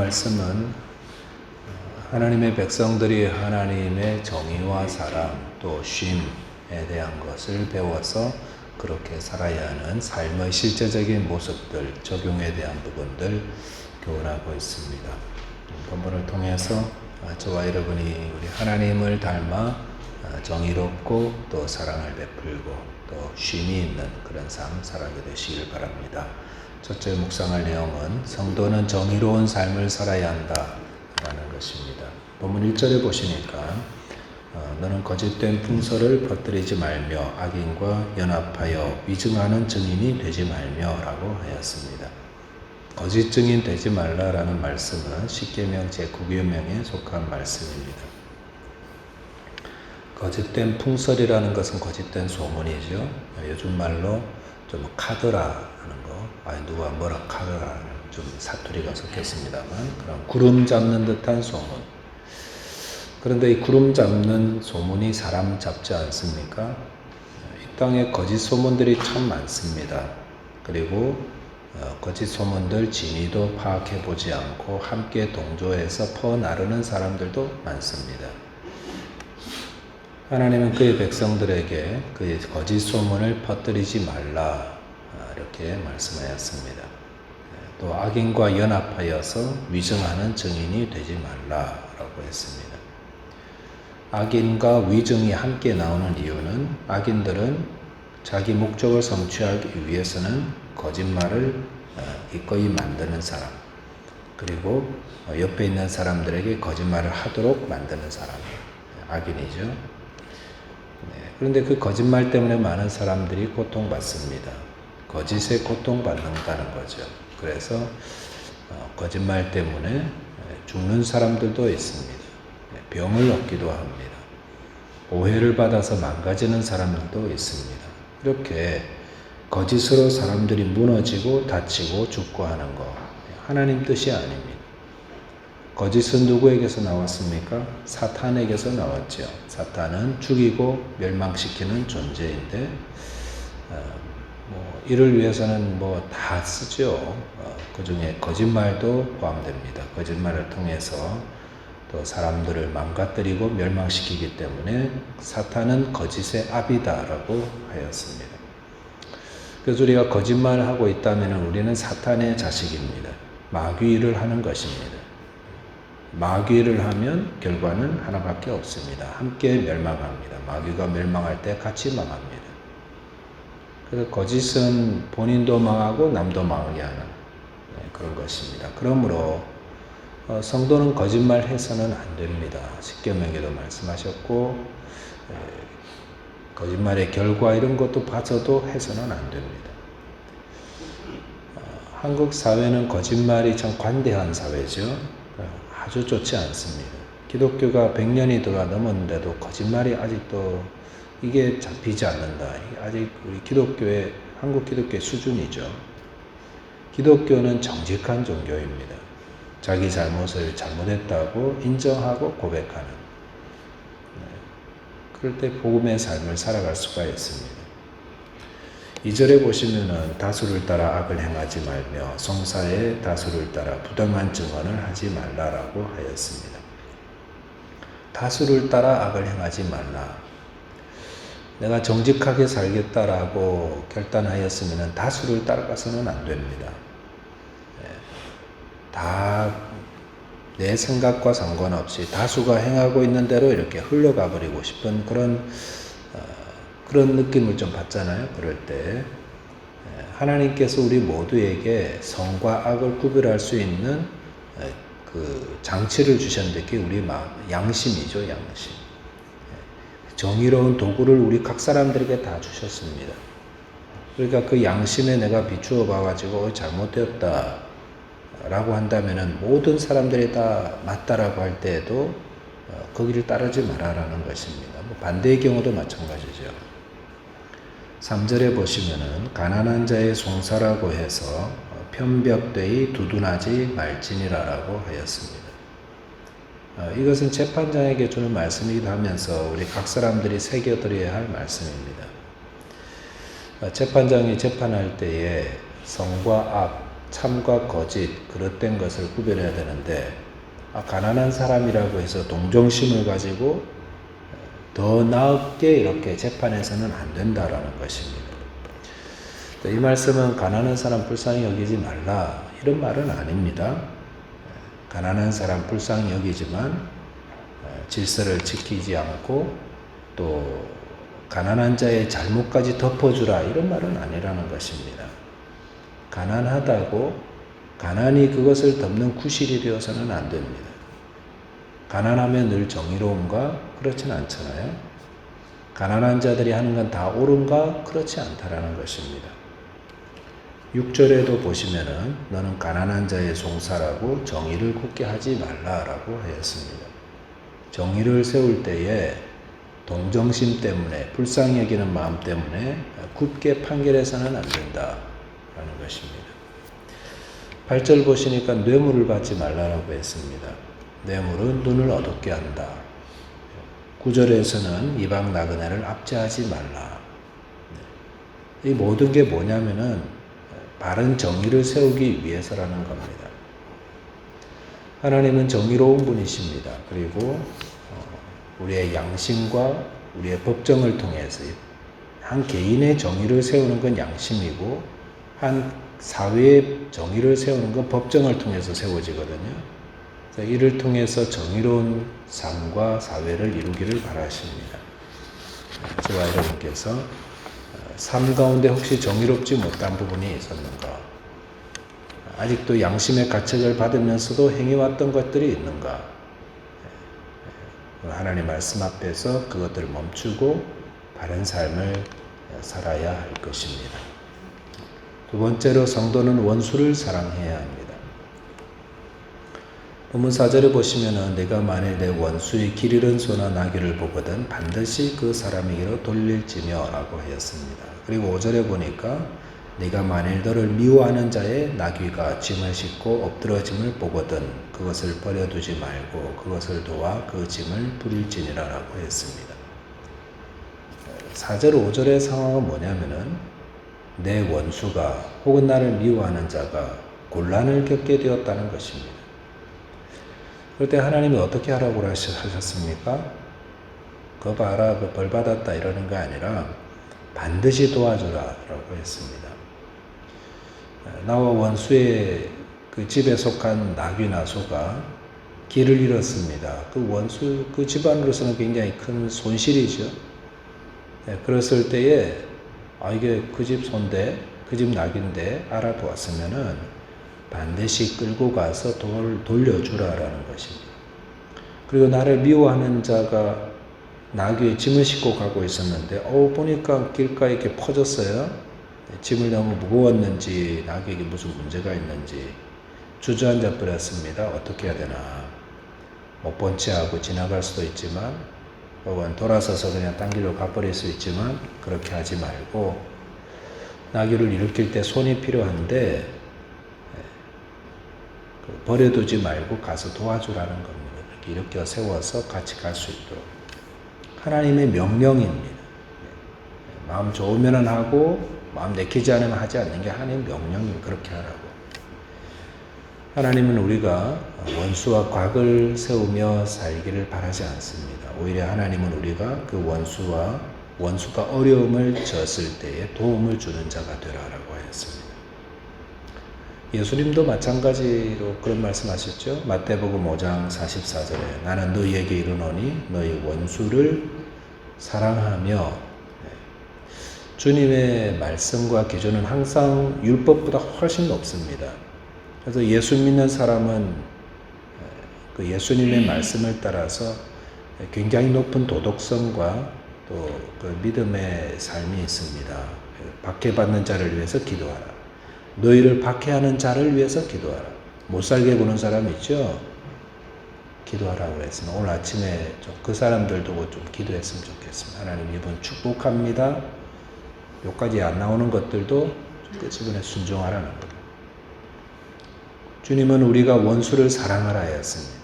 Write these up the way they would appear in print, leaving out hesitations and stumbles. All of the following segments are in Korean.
말씀은 하나님의 백성들이 하나님의 정의와 사랑 또 쉼에 대한 것을 배워서 그렇게 살아야 하는 삶의 실제적인 모습들, 적용에 대한 부분들 교훈하고 있습니다. 본문을 통해서 저와 여러분이 우리 하나님을 닮아 정의롭고 또 사랑을 베풀고 또 쉼이 있는 그런 삶 살아가게 되시길 바랍니다. 첫째 묵상할 내용은 성도는 정의로운 삶을 살아야 한다라는 것입니다. 본문 1절에 보시니까 너는 거짓된 풍설을 퍼뜨리지 말며 악인과 연합하여 위증하는 증인이 되지 말며 라고 하였습니다. 거짓 증인 되지 말라라는 말씀은 십계명 제9계명에 속한 말씀입니다. 거짓된 풍설이라는 것은 거짓된 소문이죠. 요즘 말로 좀 카더라 하는 거, 누가 뭐라 카더라, 좀 사투리가 섞였습니다만 그런 구름 잡는 듯한 소문. 그런데 이 구름 잡는 소문이 사람 잡지 않습니까? 이 땅에 거짓 소문들이 참 많습니다. 그리고 거짓 소문들 진위도 파악해 보지 않고 함께 동조해서 퍼나르는 사람들도 많습니다. 하나님은 그의 백성들에게 그의 거짓 소문을 퍼뜨리지 말라 이렇게 말씀하였습니다. 또 악인과 연합하여서 위증하는 증인이 되지 말라라고 했습니다. 악인과 위증이 함께 나오는 이유는 악인들은 자기 목적을 성취하기 위해서는 거짓말을 기꺼이 만드는 사람, 그리고 옆에 있는 사람들에게 거짓말을 하도록 만드는 사람, 악인이죠. 그런데 그 거짓말 때문에 많은 사람들이 고통받습니다. 거짓에 고통받는다는 거죠. 그래서 거짓말 때문에 죽는 사람들도 있습니다. 병을 얻기도 합니다. 오해를 받아서 망가지는 사람들도 있습니다. 이렇게 거짓으로 사람들이 무너지고 다치고 죽고 하는 것, 하나님 뜻이 아닙니다. 거짓은 누구에게서 나왔습니까? 사탄에게서 나왔죠. 사탄은 죽이고 멸망시키는 존재인데 이를 위해서는 다 쓰죠. 그 중에 거짓말도 포함됩니다. 거짓말을 통해서 또 사람들을 망가뜨리고 멸망시키기 때문에 사탄은 거짓의 압이다라고 하였습니다. 그래서 우리가 거짓말을 하고 있다면 우리는 사탄의 자식입니다. 마귀를 하는 것입니다. 마귀를 하면 결과는 하나밖에 없습니다. 함께 멸망합니다. 마귀가 멸망할 때 같이 망합니다. 그래서 거짓은 본인도 망하고 남도 망하게 하는 그런 것입니다. 그러므로 성도는 거짓말 해서는 안 됩니다. 십계명에도 말씀하셨고 거짓말의 결과 이런 것도 봐서도 해서는 안 됩니다. 한국 사회는 거짓말이 참 관대한 사회죠. 아주 좋지 않습니다. 기독교가 100년이 넘었는데도 거짓말이 아직도 이게 잡히지 않는다. 아직 우리 기독교의, 한국 기독교의 수준이죠. 기독교는 정직한 종교입니다. 자기 잘못을 잘못했다고 인정하고 고백하는. 그럴 때 복음의 삶을 살아갈 수가 있습니다. 2절에 보시면은 다수를 따라 악을 행하지 말며 송사의 다수를 따라 부당한 증언을 하지 말라라고 하였습니다. 다수를 따라 악을 행하지 말라. 내가 정직하게 살겠다라고 결단하였으면 다수를 따라가서는 안 됩니다. 다 내 생각과 상관없이 다수가 행하고 있는 대로 이렇게 흘러가 버리고 싶은 그런 느낌을 좀 받잖아요. 그럴 때 하나님께서 우리 모두에게 선과 악을 구별할 수 있는 그 장치를 주셨는데 그게 우리 양심이죠. 양심. 정의로운 도구를 우리 각 사람들에게 다 주셨습니다. 그러니까 그 양심에 내가 비추어 봐가지고 잘못되었다 라고 한다면은 모든 사람들이 다 맞다라고 할 때에도 그 길을 따르지 마라라는 것입니다. 반대의 경우도 마찬가지죠. 3절에 보시면은 가난한 자의 송사라고 해서 편벽되이 두둔하지 말지니라라고 하였습니다. 이것은 재판장에게 주는 말씀이기도 하면서 우리 각 사람들이 새겨들어야 할 말씀입니다. 재판장이 재판할 때에 성과 악, 참과 거짓, 그릇된 것을 구별해야 되는데 가난한 사람이라고 해서 동정심을 가지고 더 나게 이렇게 재판해서는 안 된다라는 것입니다. 이 말씀은 가난한 사람 불쌍히 여기지 말라 이런 말은 아닙니다. 가난한 사람 불쌍히 여기지만 질서를 지키지 않고 또 가난한 자의 잘못까지 덮어주라 이런 말은 아니라는 것입니다. 가난하다고 가난이 그것을 덮는 구실이 되어서는 안 됩니다. 가난하면 늘 정의로운가? 그렇진 않잖아요. 가난한 자들이 하는 건 다 옳은가? 그렇지 않다라는 것입니다. 6절에도 보시면은 너는 가난한 자의 송사라고 정의를 굳게 하지 말라라고 하였습니다. 정의를 세울 때에 동정심 때문에 불쌍히 여기는 마음 때문에 굳게 판결해서는 안 된다라는 것입니다. 8절 보시니까 뇌물을 받지 말라라고 했습니다. 뇌물은 눈을 어둡게 한다. 9절에서는 이방 나그네를 압제하지 말라. 이 모든 게 뭐냐면은 바른 정의를 세우기 위해서라는 겁니다. 하나님은 정의로운 분이십니다. 그리고 우리의 양심과 우리의 법정을 통해서 한 개인의 정의를 세우는 건 양심이고 한 사회의 정의를 세우는 건 법정을 통해서 세워지거든요. 이를 통해서 정의로운 삶과 사회를 이루기를 바라십니다. 저와 여러분께서 삶 가운데 혹시 정의롭지 못한 부분이 있었는가? 아직도 양심의 가책을 받으면서도 행해왔던 것들이 있는가? 하나님 말씀 앞에서 그것들을 멈추고 바른 삶을 살아야 할 것입니다. 두 번째로 성도는 원수를 사랑해야 합니다. 본문 4절에 보시면은 내가 만일 내 원수의 길 잃은 소나 나귀를 보거든 반드시 그 사람에게로 돌릴지며 라고 하였습니다. 그리고 5절에 보니까 네가 만일 너를 미워하는 자의 나귀가 짐을 싣고 엎드러짐을 보거든 그것을 버려두지 말고 그것을 도와 그 짐을 부릴지니라 라고 했습니다. 4절 5절의 상황은 뭐냐면은 내 원수가 혹은 나를 미워하는 자가 곤란을 겪게 되었다는 것입니다. 그럴 때 하나님이 어떻게 하라고 하셨습니까? 그거 봐라, 그 벌 받았다 이러는 게 아니라 반드시 도와주라 라고 했습니다. 나와 원수의 그 집에 속한 나귀나 소가 길을 잃었습니다. 그 원수, 그 집안으로서는 굉장히 큰 손실이죠. 그랬을 때에 이게 그 집 소인데, 그 집 나귀인데 알아보았으면은 반드시 끌고 가서 돌려주라라는 것입니다. 그리고 나를 미워하는 자가 나귀에 짐을 싣고 가고 있었는데 보니까 길가에 이렇게 퍼졌어요. 짐을 너무 무거웠는지 나귀에게 무슨 문제가 있는지 주저앉아 버렸습니다. 어떻게 해야 되나. 못 본 채 하고 지나갈 수도 있지만 혹은 돌아서서 그냥 딴 길로 가버릴 수 있지만 그렇게 하지 말고 나귀를 일으킬 때 손이 필요한데 버려두지 말고 가서 도와주라는 겁니다. 이렇게 일으켜 세워서 같이 갈 수 있도록. 하나님의 명령입니다. 마음 좋으면 하고 마음 내키지 않으면 하지 않는 게 하나님의 명령입니다. 그렇게 하라고. 하나님은 우리가 원수와 곽을 세우며 살기를 바라지 않습니다. 오히려 하나님은 우리가 그 원수가 어려움을 졌을 때에 도움을 주는 자가 되라라고 하였습니다. 예수님도 마찬가지로 그런 말씀하셨죠. 마태복음 5장 44절에 나는 너희에게 이르노니 너희 원수를 사랑하며 주님의 말씀과 기준은 항상 율법보다 훨씬 높습니다. 그래서 예수 믿는 사람은 그 예수님의 말씀을 따라서 굉장히 높은 도덕성과 또 그 믿음의 삶이 있습니다. 박해받는 자를 위해서 기도하라. 너희를 박해하는 자를 위해서 기도하라. 못 살게 구는 사람 있죠? 기도하라고 했습니다. 오늘 아침에 좀 그 사람들 두고 좀 기도했으면 좋겠습니다. 하나님 이번 축복합니다. 여기까지 안 나오는 것들도 끝이번에 순종하라는 겁니다. 주님은 우리가 원수를 사랑하라 하였습니다.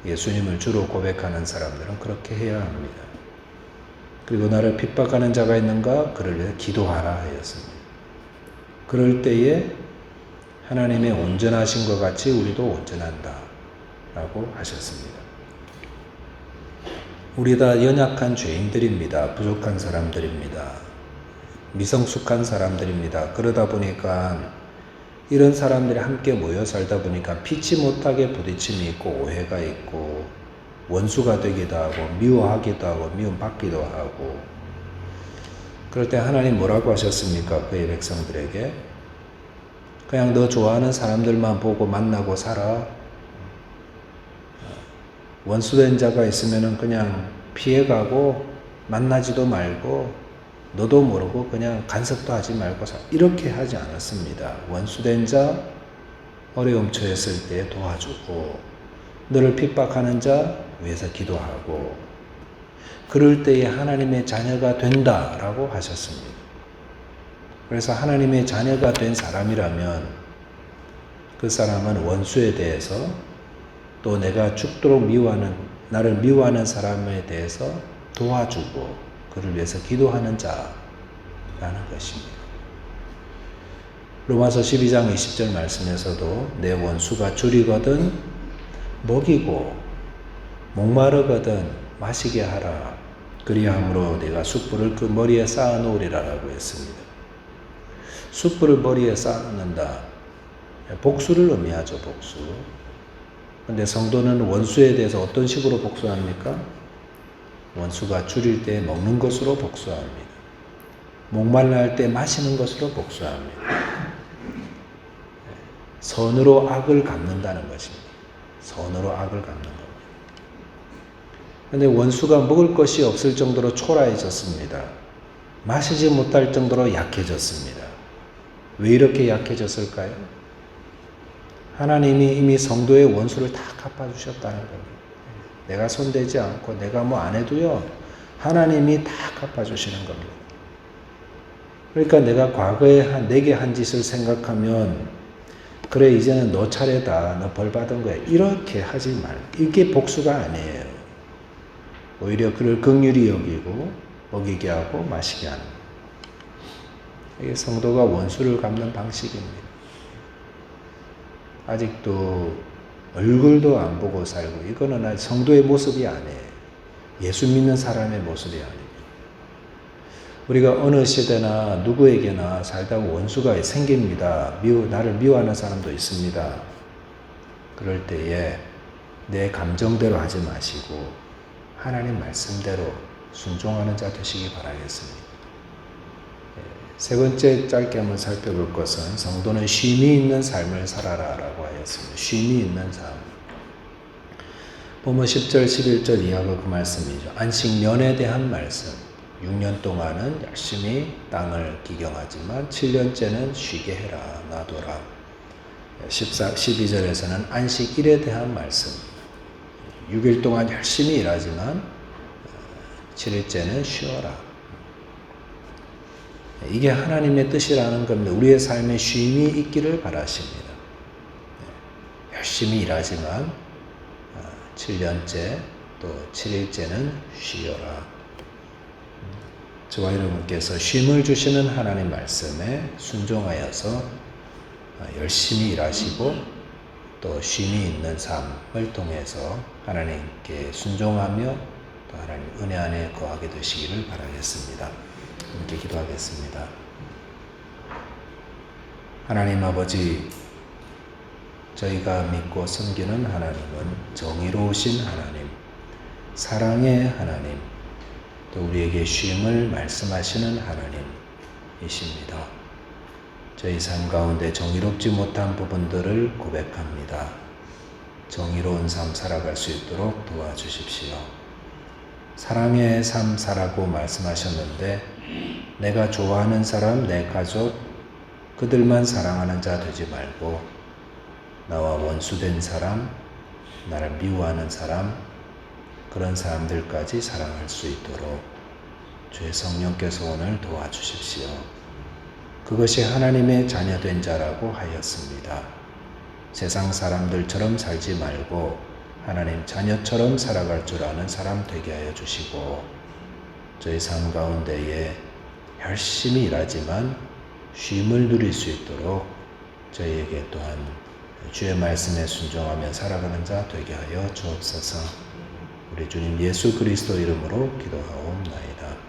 예수님을 주로 고백하는 사람들은 그렇게 해야 합니다. 그리고 나를 핍박하는 자가 있는가? 그를 위해 기도하라 하였습니다. 그럴 때에 하나님의 온전하신 것 같이 우리도 온전한다 라고 하셨습니다. 우리 다 연약한 죄인들입니다. 부족한 사람들입니다. 미성숙한 사람들입니다. 그러다 보니까 이런 사람들이 함께 모여 살다 보니까 피치 못하게 부딪힘이 있고 오해가 있고 원수가 되기도 하고 미워하기도 하고 미움받기도 하고. 그럴 때 하나님 뭐라고 하셨습니까? 그의 백성들에게 그냥 너 좋아하는 사람들만 보고 만나고 살아. 원수된 자가 있으면 그냥 피해가고 만나지도 말고 너도 모르고 그냥 간섭도 하지 말고 살아. 이렇게 하지 않았습니다. 원수된 자 어려움 처했을 때 도와주고 너를 핍박하는 자 위해서 기도하고 그럴 때에 하나님의 자녀가 된다라고 하셨습니다. 그래서 하나님의 자녀가 된 사람이라면 그 사람은 원수에 대해서 또 내가 죽도록 나를 미워하는 사람에 대해서 도와주고 그를 위해서 기도하는 자라는 것입니다. 로마서 12장 20절 말씀에서도 내 원수가 줄이거든 먹이고 목마르거든 마시게 하라. 그리함으로 내가 숯불을 그 머리에 쌓아놓으리라 라고 했습니다. 숯불을 머리에 쌓아놓는다. 복수를 의미하죠. 복수. 근데 성도는 원수에 대해서 어떤 식으로 복수합니까? 원수가 줄일 때 먹는 것으로 복수합니다. 목말라 할 때 마시는 것으로 복수합니다. 선으로 악을 갚는다는 것입니다. 선으로 악을 갚는 겁니다. 근데 원수가 먹을 것이 없을 정도로 초라해졌습니다. 마시지 못할 정도로 약해졌습니다. 왜 이렇게 약해졌을까요? 하나님이 이미 성도의 원수를 다 갚아주셨다는 겁니다. 내가 손대지 않고 내가 뭐 안 해도요, 하나님이 다 갚아주시는 겁니다. 그러니까 내가 과거에 내게 한 짓을 생각하면 그래 이제는 너 차례다, 너 벌 받은 거야, 이렇게 하지 말고, 이게 복수가 아니에요. 오히려 그를 긍휼히 여기고 먹이게 하고 마시게 하는 거예요. 이게 성도가 원수를 갚는 방식입니다. 아직도 얼굴도 안 보고 살고, 이거는 성도의 모습이 아니에요. 예수 믿는 사람의 모습이 아닙니다. 우리가 어느 시대나 누구에게나 살다가 원수가 생깁니다. 나를 미워하는 사람도 있습니다. 그럴 때에 내 감정대로 하지 마시고 하나님 말씀대로 순종하는 자 되시기 바라겠습니다. 세 번째 짧게 한번 살펴볼 것은 성도는 쉼이 있는 삶을 살아라 라고 하였습니다. 쉼이 있는 삶. 보면 10절 11절 이하가 그 말씀이죠. 안식년에 대한 말씀. 6년 동안은 열심히 땅을 기경하지만 7년째는 쉬게 해라, 놔둬라. 12절에서는 안식일에 대한 말씀. 6일 동안 열심히 일하지만 7일째는 쉬어라. 이게 하나님의 뜻이라는 겁니다. 우리의 삶에 쉼이 있기를 바라십니다. 열심히 일하지만 7년째 또 7일째는 쉬어라. 저와 여러분께서 쉼을 주시는 하나님 말씀에 순종하여서 열심히 일하시고 또 쉼이 있는 삶을 통해서 하나님께 순종하며 또 하나님 은혜 안에 거하게 되시기를 바라겠습니다. 함께 기도하겠습니다. 하나님 아버지, 저희가 믿고 섬기는 하나님은 정의로우신 하나님, 사랑의 하나님, 또 우리에게 쉼을 말씀하시는 하나님이십니다. 저희 삶 가운데 정의롭지 못한 부분들을 고백합니다. 정의로운 삶 살아갈 수 있도록 도와주십시오. 사랑의 삶 살라고 말씀하셨는데 내가 좋아하는 사람, 내 가족, 그들만 사랑하는 자 되지 말고 나와 원수된 사람, 나를 미워하는 사람, 그런 사람들까지 사랑할 수 있도록 주의 성령께서 오늘 도와주십시오. 그것이 하나님의 자녀된 자라고 하였습니다. 세상 사람들처럼 살지 말고 하나님 자녀처럼 살아갈 줄 아는 사람 되게 하여 주시고 저희 삶 가운데에 열심히 일하지만 쉼을 누릴 수 있도록 저희에게 또한 주의 말씀에 순종하며 살아가는 자 되게 하여 주옵소서. 우리 주님 예수 그리스도 이름으로 기도하옵나이다.